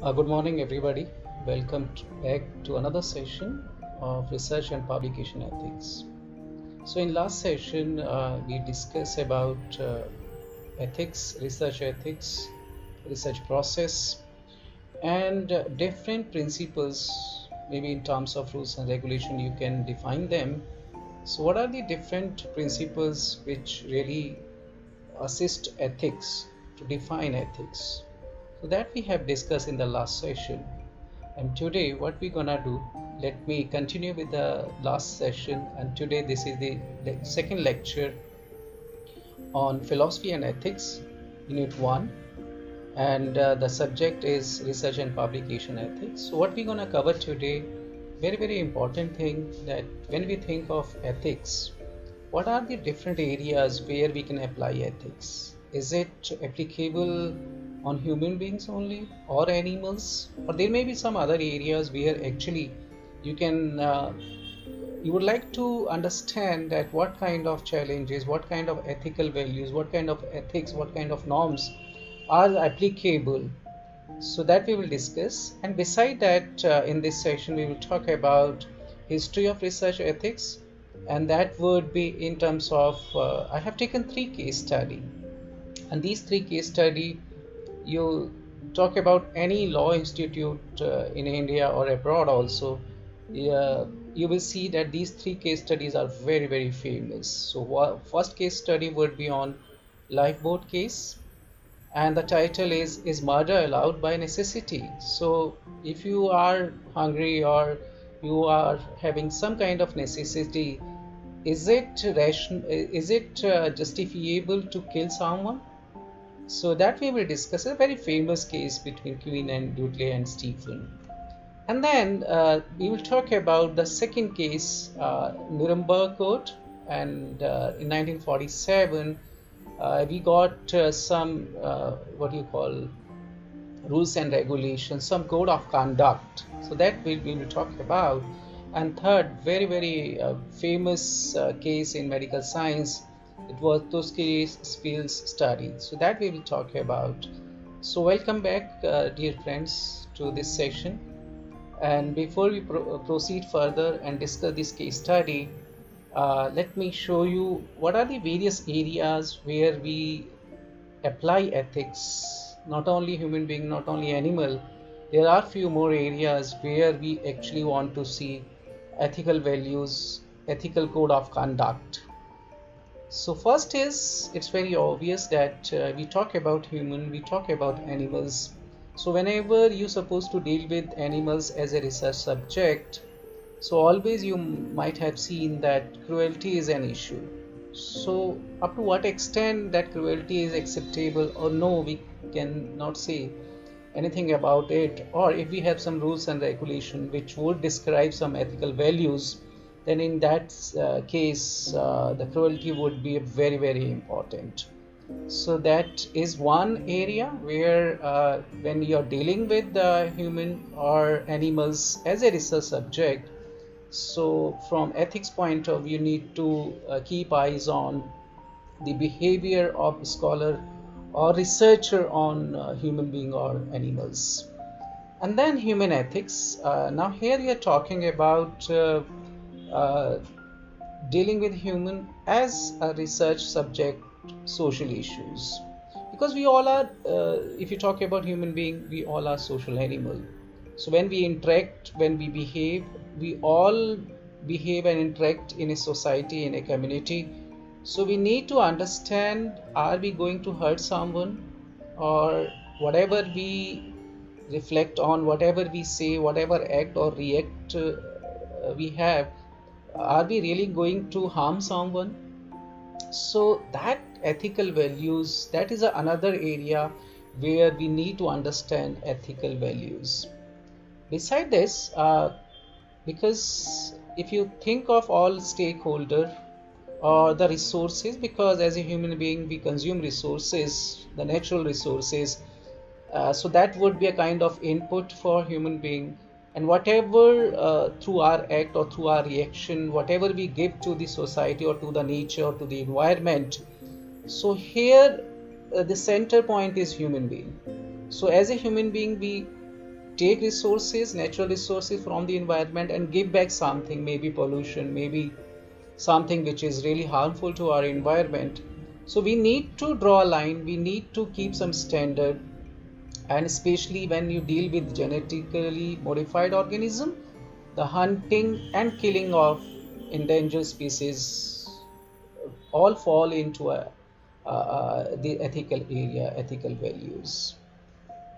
Good morning, everybody. Welcome back to another session of research and publication ethics. So, in last session, we discussed about ethics, research process, and different principles. Maybe in terms of rules and regulation, you can define them. So, what are the different principles which really assist ethics to define ethics? So that we have discussed in the last session. And today what we're gonna do, let me continue with the last session, and today this is the second lecture on philosophy and ethics, unit 1, and the subject is research and publication ethics. So what we're gonna cover today, very important thing, that when we think of ethics, what are the different areas where we can apply ethics? Is it applicable on human beings only or animals, or there may be some other areas where actually you can you would like to understand that what kind of challenges, what kind of ethical values, what kind of ethics, what kind of norms are applicable. So that we will discuss, and beside that in this session we will talk about history of research ethics, and that would be in terms of I have taken 3 case study, and these 3 case study, you talk about any law institute in India or abroad also, you will see that these 3 case studies are very famous. So first case study would be on lifeboat case, and the title is murder allowed by necessity. So if you are hungry or you are having some kind of necessity, is it justifiable to kill someone? So that we will discuss a very famous case between Queen and Dudley and Stephen. And then we will talk about the second case, Nuremberg Code, and in 1947 we got some what you call rules and regulations, some code of conduct. So that we will talk about. And third, very famous case in medical science, it was Tuskegee-Spears study. So that we will talk about. So welcome back, dear friends, to this session. And before we proceed further and discuss this case study, let me show you what are the various areas where we apply ethics. Not only human being, not only animal. There are few more areas where we actually want to see ethical values, ethical code of conduct. So first is, it's very obvious that we talk about human, we talk about animals. So whenever you're supposed to deal with animals as a research subject, so always you might have seen that cruelty is an issue. So up to what extent that cruelty is acceptable or no, we cannot say anything about it. Or if we have some rules and regulation which would describe some ethical values, then in that case the cruelty would be very important. So that is one area where when you are dealing with human or animals as a research subject, so from ethics point of view you need to keep eyes on the behavior of scholar or researcher on human being or animals. And then human ethics. Now here we are talking about dealing with human as a research subject, social issues, because we all are if you talk about human being, we all are social animal. So when we interact, when we behave, we all behave and interact in a society, in a community. So we need to understand, are we going to hurt someone, or whatever we reflect on, whatever we say, whatever act or react we have, are we really going to harm someone? So that ethical values, that is another area where we need to understand ethical values. Beside this, because if you think of all stakeholder or the resources, because as a human being we consume resources, the natural resources, so that would be a kind of input for human being, and whatever through our act or through our reaction, whatever we give to the society or to the nature or to the environment, so here the center point is human being. So as a human being, we take resources, natural resources from the environment and give back something, maybe pollution, maybe something which is really harmful to our environment. So we need to draw a line, we need to keep some standard, and especially when you deal with genetically modified organism, the hunting and killing of endangered species all fall into the ethical area, ethical values.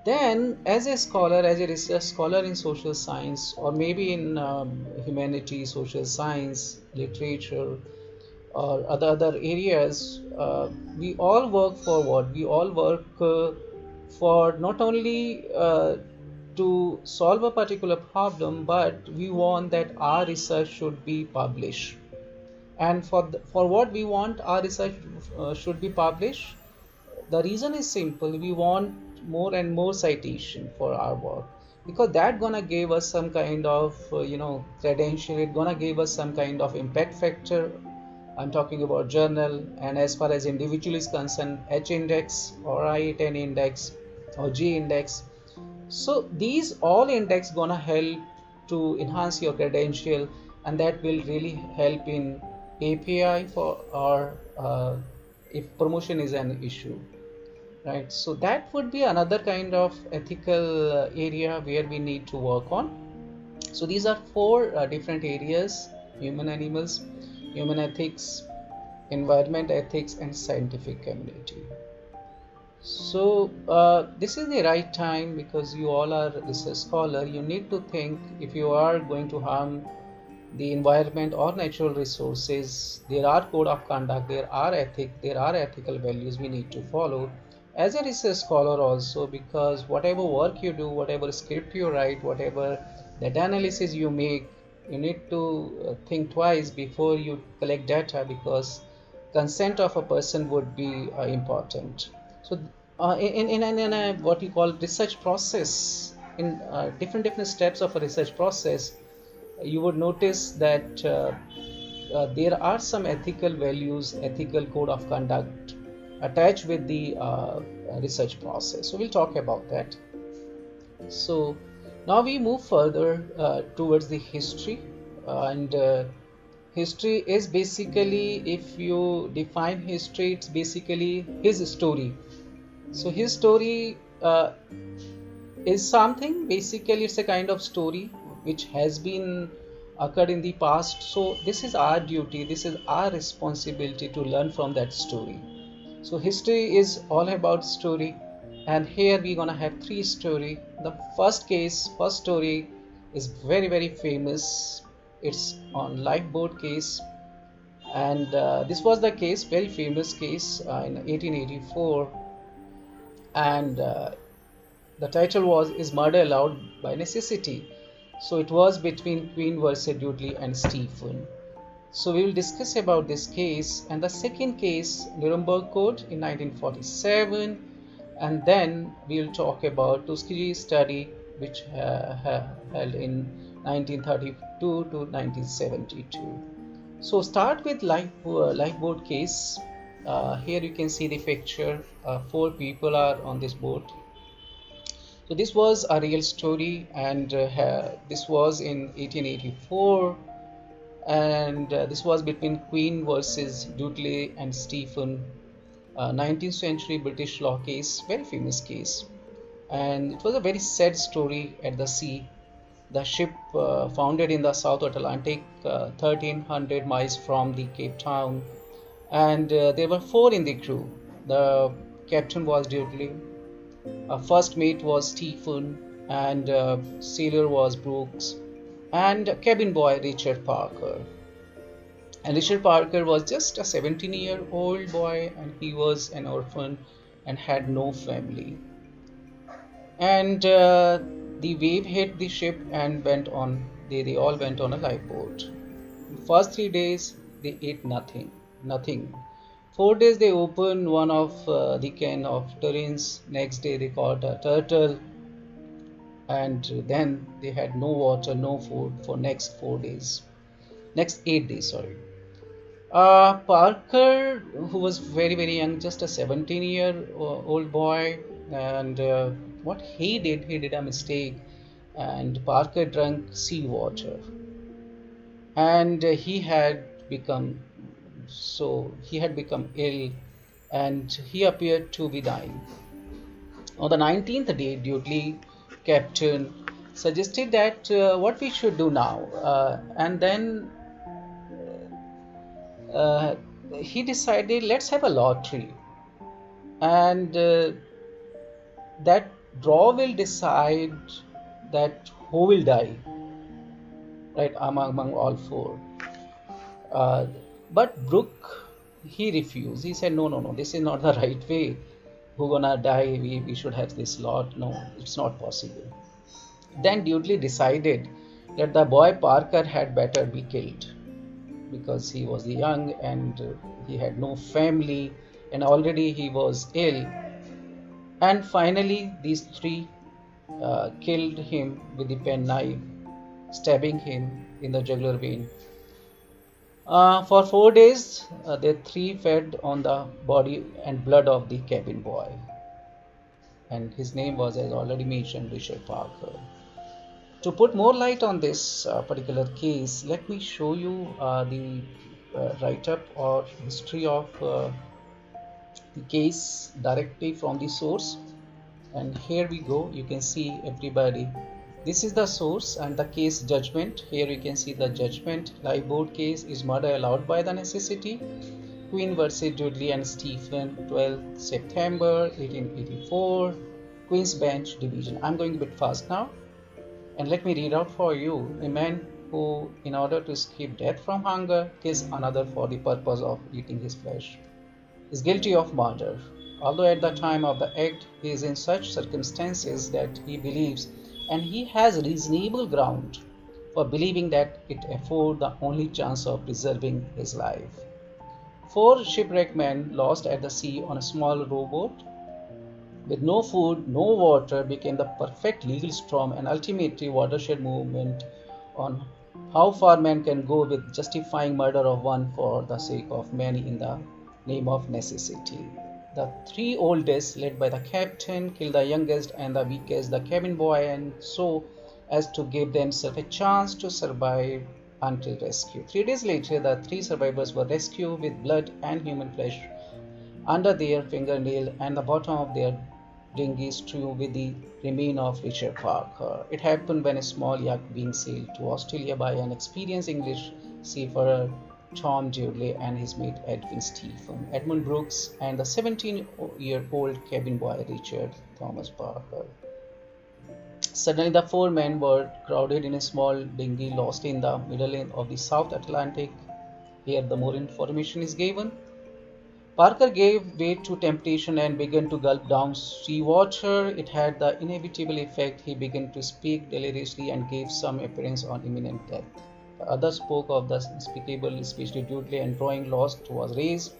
Then, as a scholar, as a research scholar in social science, or maybe in humanity, social science, literature, or other areas, we all work for what? We all work for not only to solve a particular problem, but we want that our research should be published. And for what we want our research should be published, the reason is simple. We want more and more citation for our work, because that gonna give us some kind of credential. It gonna give us some kind of impact factor. I'm talking about journal. And as far as individual is concerned, H index or I10 index or G index. So these all index gonna help to enhance your credential, and that will really help in API for our if promotion is an issue, right? So that would be another kind of ethical area where we need to work on. So these are four different areas: human animals, human ethics, environment ethics, and scientific community. So this is the right time, because you all are research scholar. You need to think, if you are going to harm the environment or natural resources, there are code of conduct, there are ethics, there are ethical values we need to follow as a research scholar also, because whatever work you do, whatever script you write, whatever data analysis you make, you need to think twice before you collect data, because consent of a person would be important. So in a what you call research process, in different steps of a research process, you would notice that there are some ethical values, ethical code of conduct attached with the research process. So we'll talk about that. So now we move further towards the history, and history is basically, if you define history, it's basically his story. So his story is something, basically it's a kind of story which has been occurred in the past. So this is our duty, this is our responsibility to learn from that story. So history is all about story, and here we're gonna have three story. The first story is very famous. It's on lifeboat case, and this was the case, very famous case in 1884, and the title was "Is Murder Allowed by Necessity?" So it was between Queen versus Dudley and Stephen. So we will discuss about this case. And the second case, Nuremberg Code in 1947, and then we will talk about Tuskegee study, which held in 1932 to 1972. So start with lifeboat case. Here you can see the picture. 4 people are on this boat. So this was a real story, and this was in 1884, and this was between Queen versus Dudley and Stephen, 19th century British law case, very famous case. And it was a very sad story at the sea. The ship foundered in the South Atlantic, 1300 miles from the Cape Town, and there were 4 in the crew. The captain was Dudley, first mate was Stephen, and sailor was Brooks, and cabin boy Richard Parker. And Richard Parker was just a 17-year-old boy, and he was an orphan and had no family. And the wave hit the ship and went on. They all went on a lifeboat. First 3 days they ate nothing. 4 days they opened one of the can of turreens. Next day they caught a turtle, and then they had no water, no food for next 8 days. Parker, who was very young, just a 17-year-old boy, and what he did a mistake. and Parker drank seawater, and he had become ill, and he appeared to be dying. On the 19th day, Dudley captain suggested that what we should do now, and then uh, he decided, let's have a lottery, and that draw will decide that who will die, right, among all four. Uh, but Brooke, he refused. He said, no, this is not the right way. Who gonna die? We should have this lot. No, it's not possible. Then Dudley decided that the boy Parker had better be killed because he was young and he had no family and already he was ill. And finally, these three killed him with the penknife, stabbing him in the jugular vein. For 4 days, the three fed on the body and blood of the cabin boy. And his name was, as already mentioned, Richard Parker. To put more light on this particular case, let me show you the write-up or history of the case directly from the source. And here we go. You can see everybody. This is the source and the case judgment. Here you can see the judgment. Live board case is murder allowed by the necessity. Queen versus Dudley and Stephen, 12th September 1884. Queen's Bench Division. I'm going a bit fast now. And let me read out for you. A man who, in order to escape death from hunger, kills another for the purpose of eating his flesh, is guilty of murder. Although at the time of the act he is in such circumstances that he believes, and he has reasonable ground for believing that it affords the only chance of preserving his life. 4 shipwrecked men lost at the sea on a small rowboat with no food, no water, became the perfect legal storm and ultimately watershed movement on how far man can go with justifying murder of one for the sake of many in the name of necessity. The 3 oldest, led by the captain, killed the youngest and the weakest, the cabin boy, and so as to give themselves a chance to survive until rescue. 3 days later, the 3 survivors were rescued with blood and human flesh under their fingernail and the bottom of their dinghy strewn with the remains of Richard Parker. It happened when a small yacht being sailed to Australia by an experienced English seafarer, Tom Dudley, and his mate Edwin Stephen, Edmund Brooks, and the 17-year-old cabin boy Richard Thomas Parker. Suddenly, the 4 men were crowded in a small dinghy lost in the middle of the South Atlantic. Here, the more information is given. Parker gave way to temptation and began to gulp down seawater. It had the inevitable effect. He began to speak deliriously and gave some appearance on imminent death. The other spoke of the unspeakable, especially Dudley, and drawing lots was raised,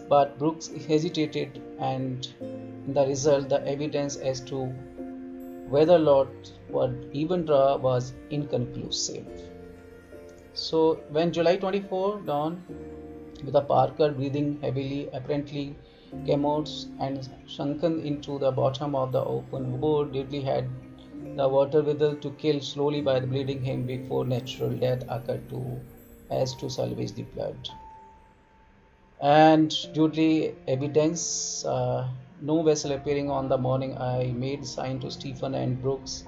but Brooks hesitated, and in the result, the evidence as to whether lots would even draw was inconclusive. So, when July 24 dawned, with the Parker breathing heavily, apparently came out and sunken into the bottom of the open boat, Dudley had the water withal to kill slowly by bleeding him before natural death occurred as to salvage the blood. And Dudley evidence, no vessel appearing on the morning I made sign to Stephen and Brooks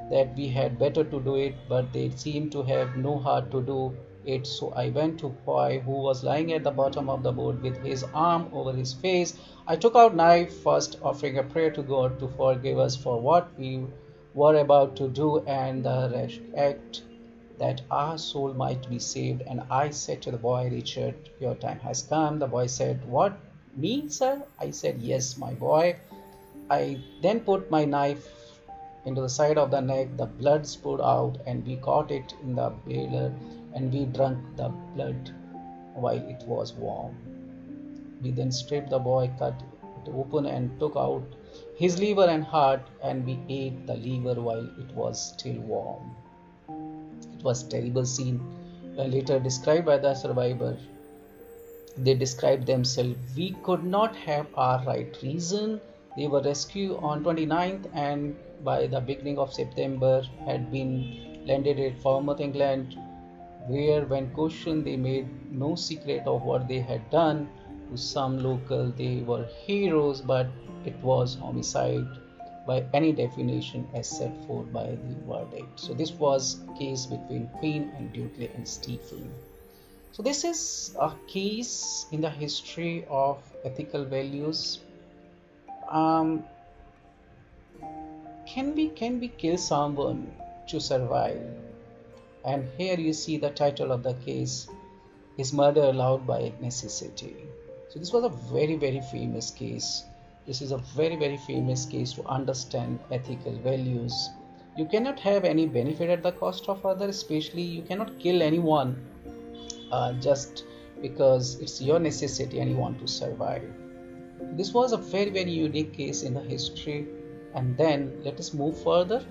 that we had better to do it, but they seemed to have no heart to do it. So I went to Poy, who was lying at the bottom of the boat with his arm over his face. I took out knife first, offering a prayer to God to forgive us for what we were about to do and the rash act, that our soul might be saved. And I said to the boy, Richard, your time has come. The boy said, what, me, sir? I said, yes, my boy. I then put my knife into the side of the neck. The blood poured out and we caught it in the boiler and we drank the blood while it was warm. We then stripped the boy, cut it open and took out his liver and heart, and we ate the liver while it was still warm. It was a terrible scene, later described by the survivor. They described themselves, we could not have our right reason They were rescued on 29th and by the beginning of September had been landed at Falmouth, England, where when questioned they made no secret of what they had done. To some local they were heroes, but it was homicide by any definition as set forth by the verdict. So this was a case between Queen and Dudley and Stephen. So this is a case in the history of ethical values. Um, can we kill someone to survive? And here you see the title of the case is Murder Allowed by Necessity. So this was a very famous case. This is a very famous case to understand ethical values. You cannot have any benefit at the cost of others, especially you cannot kill anyone just because it's your necessity and you want to survive. This was a very unique case in the history. And then let us move further.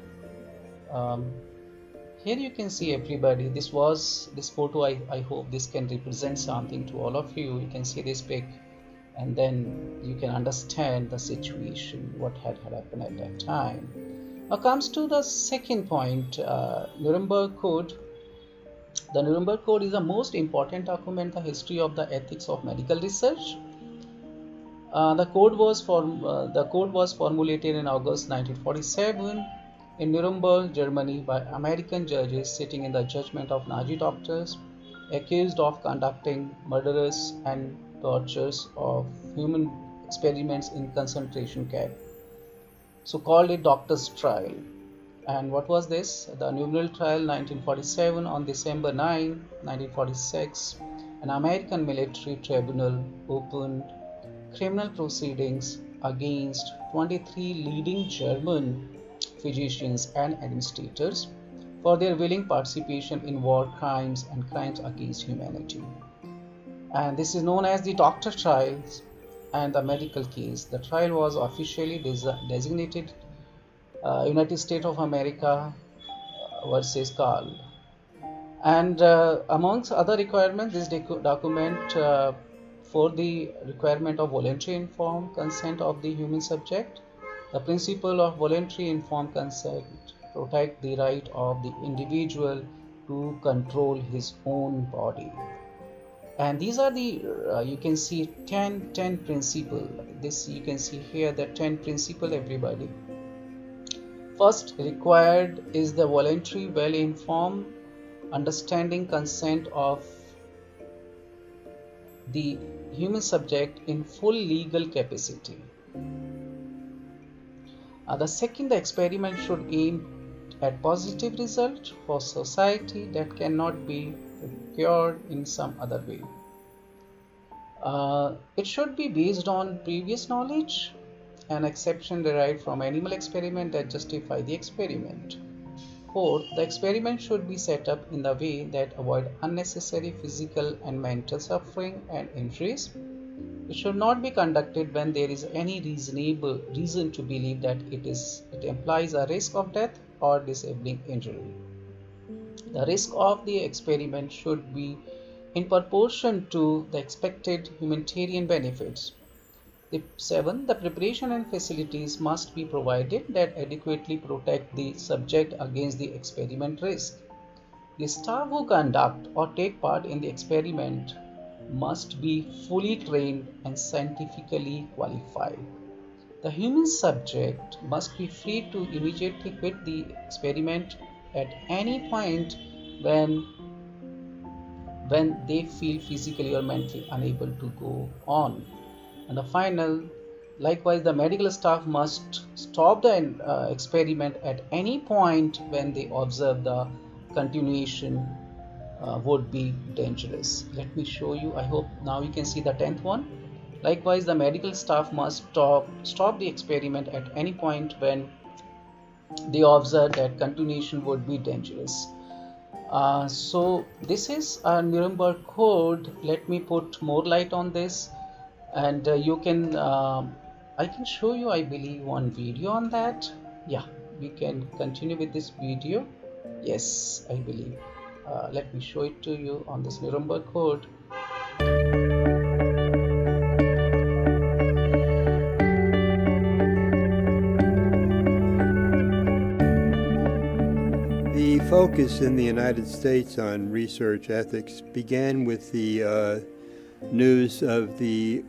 Here you can see everybody. This photo. I hope this can represent something to all of you. You can see this pic, and then you can understand the situation, what had happened at that time. Now comes to the second point, Nuremberg Code. The Nuremberg Code is the most important document in the history of the ethics of medical research. The code was formulated in August 1947 in Nuremberg, Germany, by American judges sitting in the judgment of Nazi doctors accused of conducting murderous and tortures of human experiments in concentration camp. So called it Doctor's Trial. And what was this? The Nuremberg Trial 1947 on December 9, 1946, an American military tribunal opened criminal proceedings against 23 leading German physicians and administrators for their willing participation in war crimes and crimes against humanity. And this is known as the Doctor Trials and the medical case. The trial was officially designated United States of America versus Carl. And amongst other requirements, this document for the requirement of voluntary informed consent of the human subject. The principle of voluntary informed consent protect the right of the individual to control his own body. And these are the you can see 10 principle. This you can see here the 10 principle, everybody. First required is the voluntary well-informed understanding consent of the human subject in full legal capacity. The second, the experiment should aim at positive result for society that cannot be procured in some other way. It should be based on previous knowledge and exception derived from animal experiment that justify the experiment. Fourth, the experiment should be set up in the way that avoid unnecessary physical and mental suffering and injuries. It should not be conducted when there is any reasonable reason to believe that it implies a risk of death or disabling injury. The risk of the experiment should be in proportion to the expected humanitarian benefits. 7. The preparation and facilities must be provided that adequately protect the subject against the experiment risk. The staff who conduct or take part in the experiment must be fully trained and scientifically qualified. The human subject must be free to immediately quit the experiment at any point when they feel physically or mentally unable to go on. And the final, likewise, the medical staff must stop the experiment at any point when they observe the continuation would be dangerous. Let me show you. I hope now you can see the 10th one. Likewise, the medical staff must stop the experiment at any point when they observe that continuation would be dangerous. So this is a Nuremberg Code. Let me put more light on this, and you can I can show you, I believe, one video on that. Yeah, we can continue with this video. Yes, I believe. Let me show it to you on this Nuremberg Code. focus in the United States on research ethics began with the news of the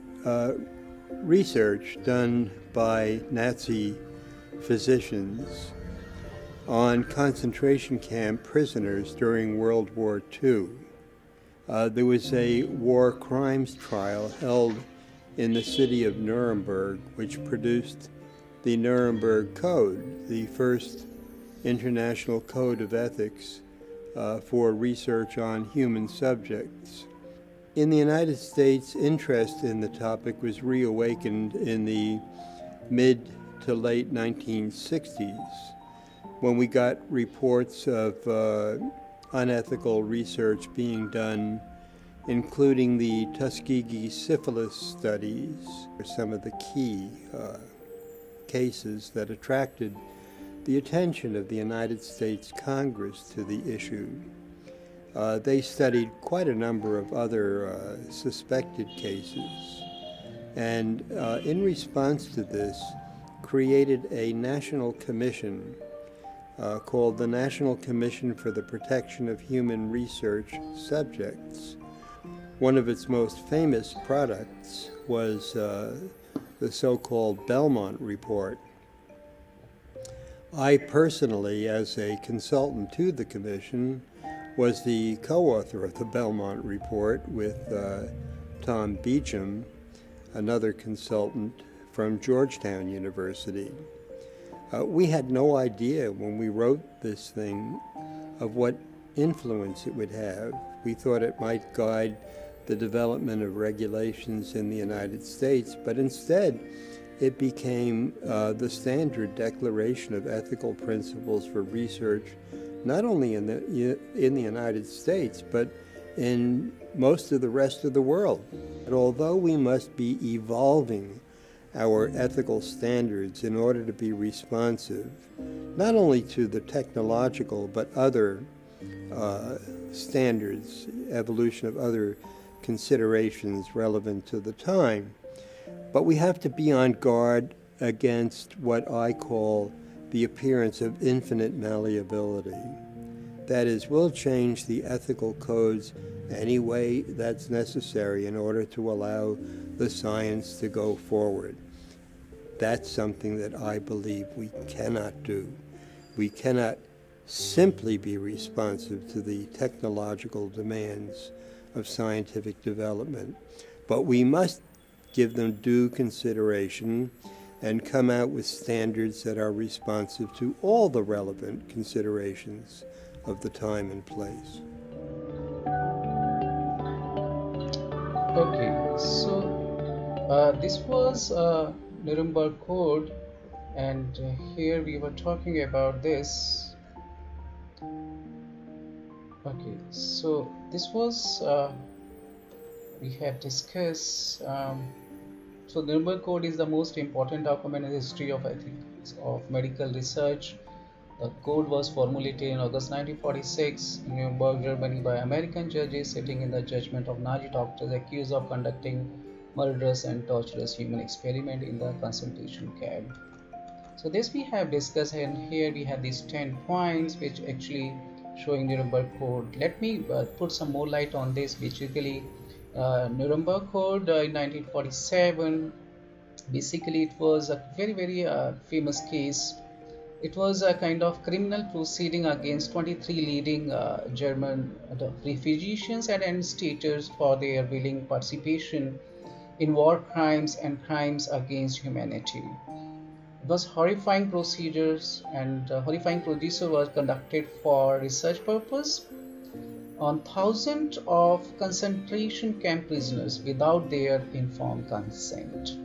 research done by Nazi physicians on concentration camp prisoners during World War II. There was a war crimes trial held in the city of Nuremberg, which produced the Nuremberg Code, the first international code of ethics for research on human subjects. In the United States, interest in the topic was reawakened in the mid to late 1960s when we got reports of unethical research being done, including the Tuskegee syphilis studies, are some of the key cases that attracted the attention of the United States Congress to the issue. They studied quite a number of other suspected cases, and in response to this, created a national commission called the National Commission for the Protection of Human Research Subjects. One of its most famous products was the so-called Belmont Report. I personally, as a consultant to the Commission, was the co-author of the Belmont Report with Tom Beecham, another consultant from Georgetown University. We had no idea when we wrote this thing of what influence it would have. We thought it might guide the development of regulations in the United States, but instead it became the standard declaration of ethical principles for research, not only in the United States, but in most of the rest of the world. And although we must be evolving our ethical standards in order to be responsive, not only to the technological, but other standards, evolution of other considerations relevant to the time, but we have to be on guard against what I call the appearance of infinite malleability. That is, we'll change the ethical codes any way that's necessary in order to allow the science to go forward. That's something that I believe we cannot do. We cannot simply be responsive to the technological demands of scientific development, but we must give them due consideration and come out with standards that are responsive to all the relevant considerations of the time and place. Okay, so this was Nuremberg Code, and here we were talking about this. Okay, so this was we have discussed. So the Nuremberg Code is the most important document in the history of ethics of medical research. The code was formulated in August 1946 in Nuremberg, Germany by American judges sitting in the judgment of Nazi doctors accused of conducting murderous and torturous human experiment in the concentration camp. So this we have discussed, and here we have these 10 points which actually showing Nuremberg Code. Let me put some more light on this. Basically, Nuremberg Code in 1947, basically it was a very famous case. It was a kind of criminal proceeding against 23 leading German physicians and administrators for their willing participation in war crimes and crimes against humanity. It was horrifying procedures, and horrifying procedure was conducted for research purpose on thousands of concentration camp prisoners without their informed consent.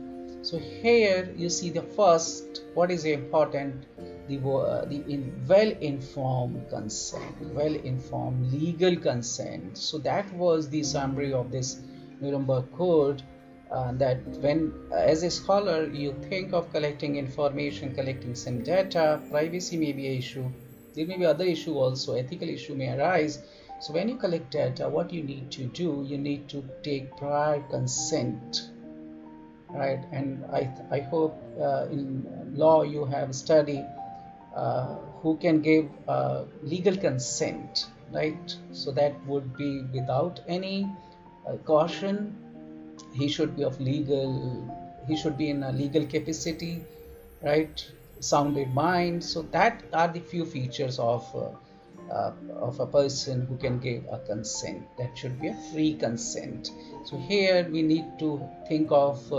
So here you see the first, what is important, the well-informed consent, well-informed legal consent. So that was the summary of this Nuremberg Code. That when, as a scholar, you think of collecting information, collecting some data, privacy may be an issue. There may be other issue also, ethical issue may arise. So when you collect data, what you need to do, you need to take prior consent, right? And I hope in law you have studied who can give legal consent, right? So that would be without any caution. He should be he should be in a legal capacity, right? Sounded mind. So that are the few features of a person who can give a consent. That should be a free consent. So here we need to think of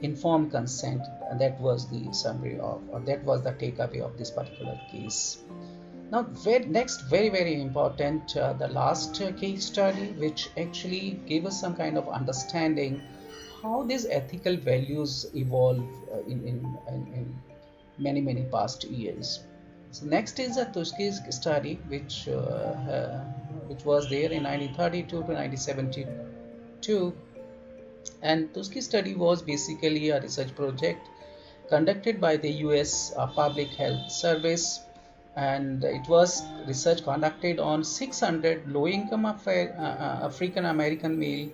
informed consent, and that was the summary of, or that was the takeaway of this particular case. Now, next, very important, the last case study, which actually gave us some kind of understanding how these ethical values evolve in many past years. So next is the Tuskegee study, which was there in 1932 to 1972, and Tuskegee study was basically a research project conducted by the U.S. Public Health Service, and it was research conducted on 600 low-income African American male,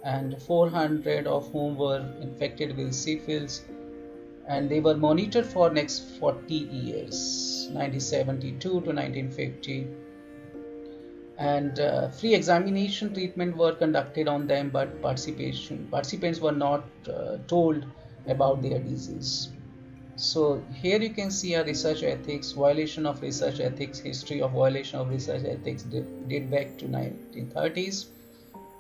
and 400 of whom were infected with syphilis, and they were monitored for next 40 years, 1972 to 1950, and free examination treatment were conducted on them, but participants were not told about their disease. So here you can see a research ethics, violation of research ethics, history of violation of research ethics date back to 1930s.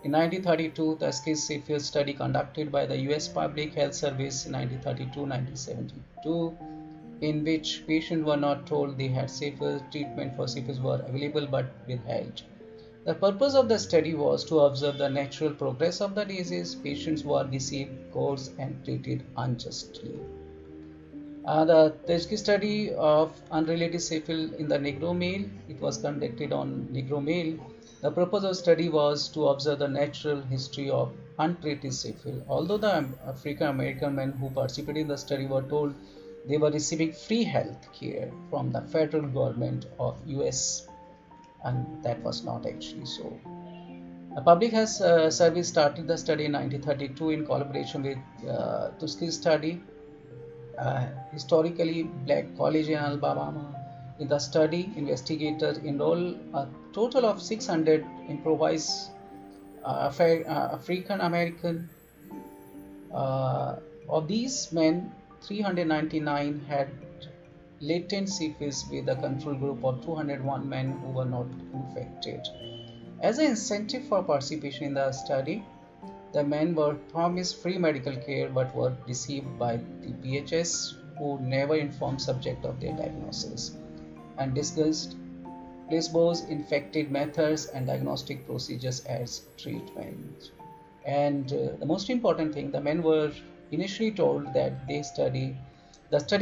In 1932, the syphilis study conducted by the US Public Health Service in 1932-1972, in which patients were not told they had syphilis, treatment for syphilis were available but withheld. The purpose of the study was to observe the natural progress of the disease. Patients were deceived, coerced, and treated unjustly. The Tuskegee study of unrelated syphilis in the Negro male, it was conducted on Negro male. The purpose of the study was to observe the natural history of untreated syphilis. Although the African American men who participated in the study were told they were receiving free health care from the federal government of US, and that was not actually so. The Public Health Service started the study in 1932 in collaboration with Tuskegee study. Historically black college in Alabama. In the study, investigators enrolled a total of 600 improvised African American. Of these men, 399 had latent syphilis with a control group of 201 men who were not infected. As an incentive for participation in the study, the men were promised free medical care but were deceived by the PHS, who never informed subject of their diagnosis, and discussed placebos, infected methods, and diagnostic procedures as treatment. And the most important thing, the men were initially told that the study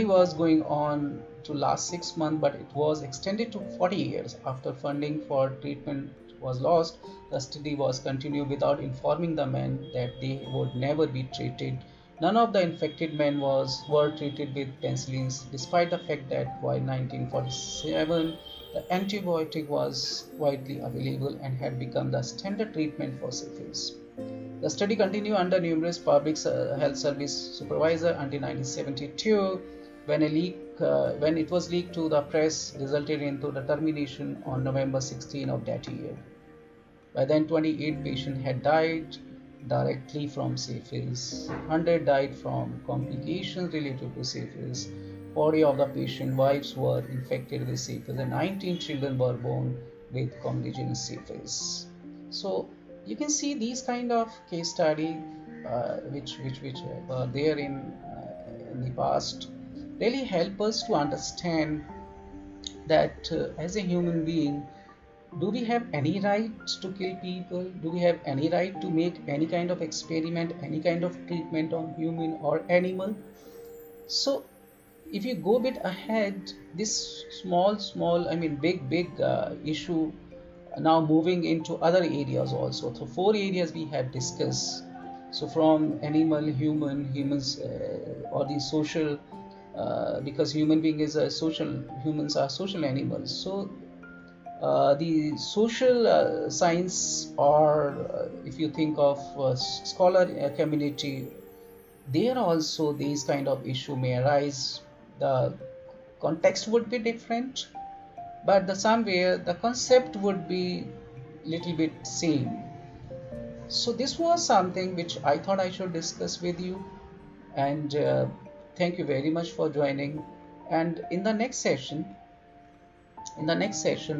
was going on to last 6 months, but it was extended to 40 years. After funding for treatment was lost, the study was continued without informing the men that they would never be treated. None of the infected men were treated with penicillins, despite the fact that by 1947 the antibiotic was widely available and had become the standard treatment for syphilis. The study continued under numerous public health service supervisor until 1972, when it was leaked to the press, resulted into the termination on November 16 of that year. By then, 28 patients had died directly from syphilis. 100 died from complications related to syphilis. 40 of the patient wives were infected with syphilis, and 19 children were born with complications syphilis. So you can see these kind of case study which were there in the past really help us to understand that as a human being, do we have any right to kill people? Do we have any right to make any kind of experiment, any kind of treatment on human or animal? So if you go a bit ahead, this big issue now moving into other areas also. So 4 areas we have discussed. So from animal, humans, or the social, because human being is a social, humans are social animals. So the social science, or if you think of scholar community, there also these kind of issue may arise. The context would be different, but somewhere the concept would be little bit same. So this was something which I thought I should discuss with you, and thank you very much for joining. And in the next session,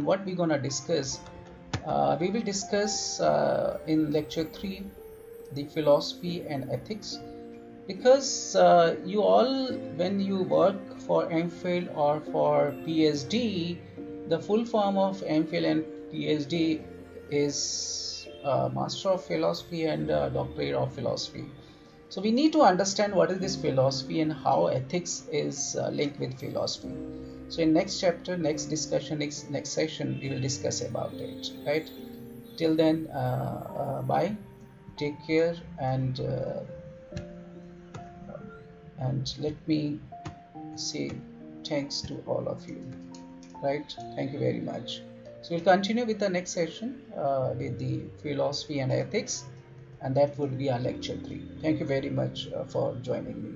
what we're gonna discuss, we will discuss in lecture 3 the philosophy and ethics, because you all, when you work for MPhil or for PhD, the full form of MPhil and PhD is Master of Philosophy and Doctorate of Philosophy. So we need to understand what is this philosophy and how ethics is linked with philosophy. So in next chapter, next discussion, next session, we will discuss about it, right? Till then, bye, take care, and let me say thanks to all of you, right? Thank you very much. So we'll continue with the next session with the philosophy and ethics, and that would be our lecture 3. Thank you very much for joining me.